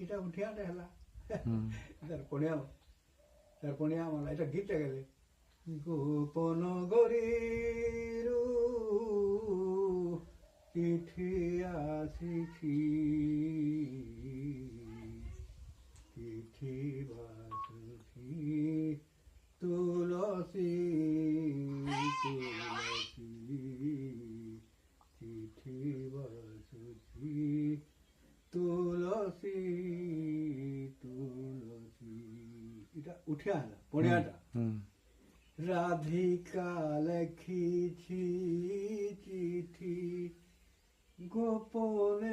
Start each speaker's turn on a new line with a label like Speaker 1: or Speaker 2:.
Speaker 1: এটা উঠিয়াটা ହେଲା ତାର ପଣିଆ ମଲା ଏଇଟା ଗୀତ ଗଲେ ଗୋପନ ଗରିରୁ ଚିଠି ଆସିଛି ଚିଠି ବାସୁଛି ତୁଳସୀ ତୁଳସୀ চিঠি বাসুছি তুলসী তুলসী এটা উঠে আলা পড়িয়াটা রাধিকা লেখিছি চিঠি গোপনে